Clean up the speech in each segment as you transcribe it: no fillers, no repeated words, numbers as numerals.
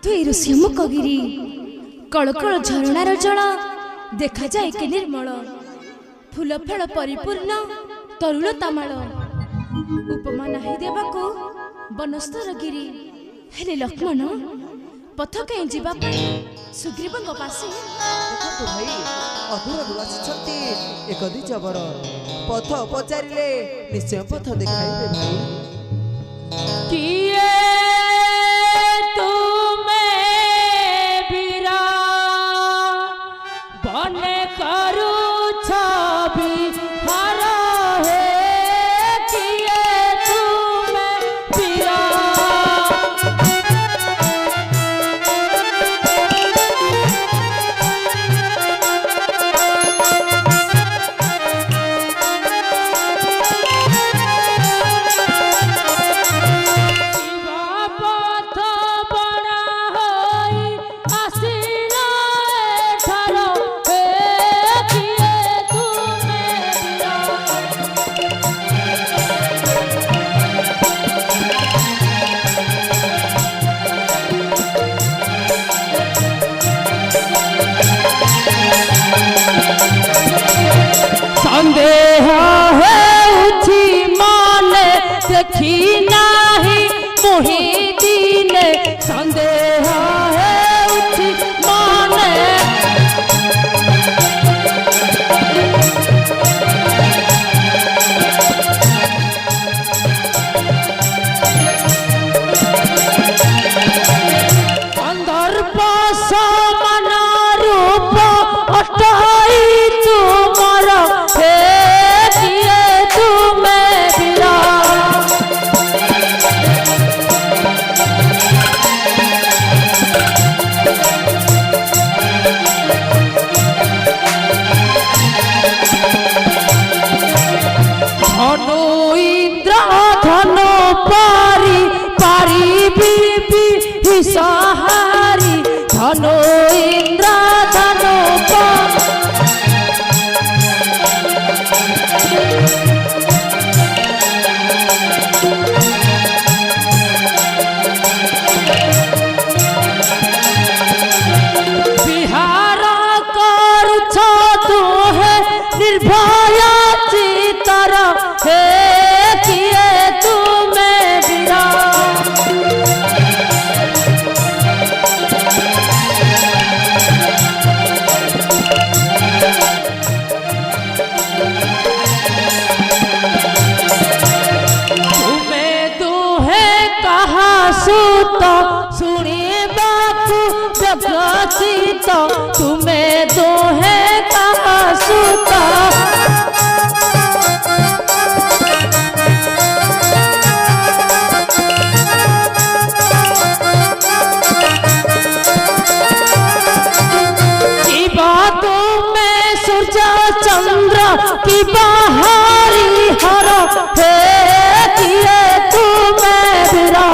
धुई श्यामकगिरी कलकल झरणार जल देखा जाए कि निर्मल फूल फल परिपूर्ण तरुण तामाल उपमा नाही देबाको बनस्तर गिरी हेले लक्ष्मण पथ कहीं जीवा सुग्रीवଙ୍କ पासे देखो भाई अधूर आसी एक द्विज बर पथ पचारे निश्चय पथ देखाइबे भाई किए संदेह है माने देखी नाही मुही दीने संदेह है माने संदर्भ समान रूप अष्टाई तुमर सहारी धनो इंद्र धनो विहार करुछ तुहे निर्भय चितर हे किए तुमे विरा सुत सुनी बापू जगचित तुम्हें दोहे कहा सुत की बातों में सूर्य चंद्र की बाहरी हर है किए तुम्हें विरा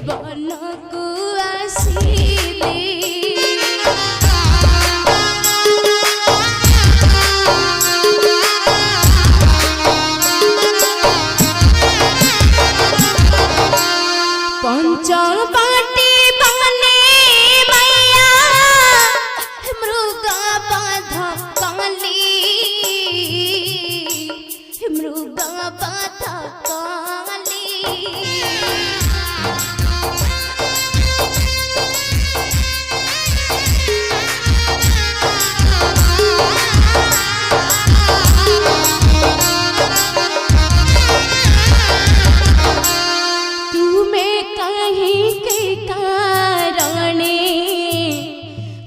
बनकु आसिले पंचम पाटी बने मैया मृग बाध काली मृग बाध काली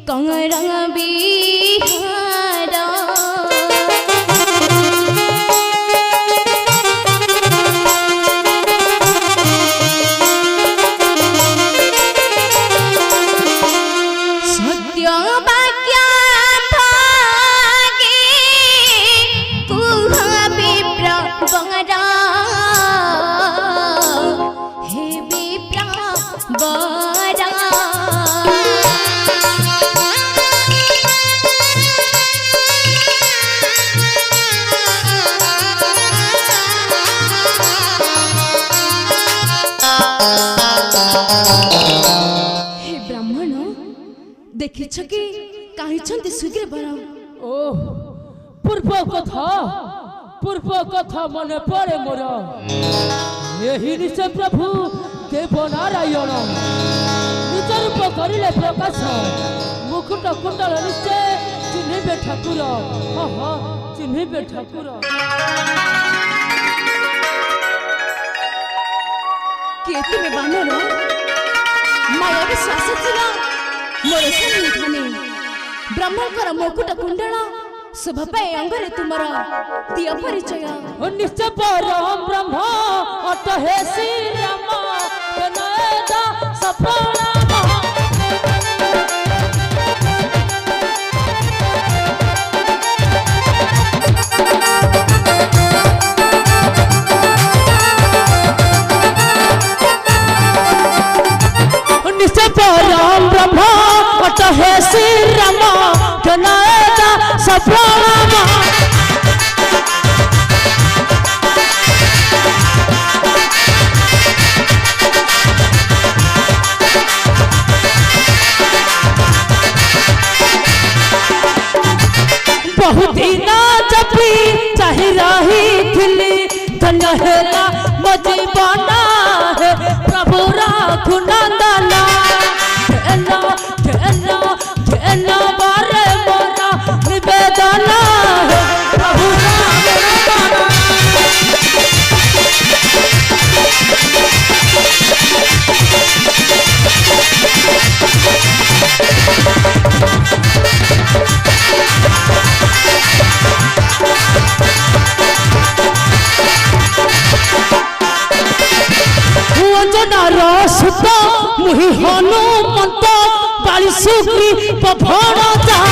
कंगरंग बिहारा सत्य वाक्य भागे कुह विप्र बंगरा हे विप्र बरा देखिछ कि काहि छंती सुग्रीव बराव ओह पूर्व कथा मने पड़े मोर यही निश्चय प्रभु देव नारायण निज रूप करिले प्रकाश मुकुट कुंडल निश्चय चिन्हिबे ठाकुर चिन्हिबे ठाकुर के तुमे बानर माया विश्वास थिला मोर सन्निधाने ब्रह्मकर मुकुट कुंडल शुभ पाए अंगरे तुमर दिय परिचय निश्चय परम ब्रह्म अत हे श्री राम कनयदा सप्रणाम निश्चय परम ब्रह्म अत हे श्री राम कनयदा सप्रणाम बहुत दिन जपी चाही रही थिली धन्य हेला मजी बना है प्रभु राखु नंदना ठेना ठेना ठेना बारे मोरा निवेदना है प्रभु सुत मुहि हनुमंत बाली सुग्री पभण जा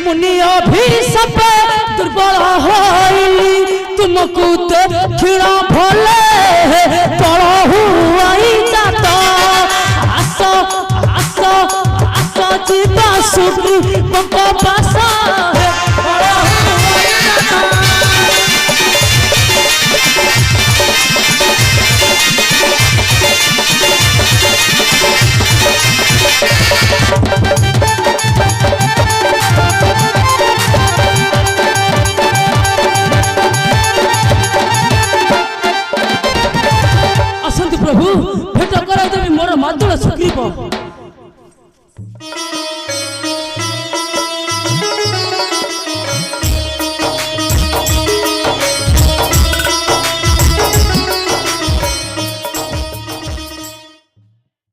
मुनि अभिशाप दुर्बल होइली तुमको दक्षिण भले पड़हु आई जात जीवा सुग्री पंक पासा असंत प्रभु भेट कराई देवी मोर मादुल सुग्रीव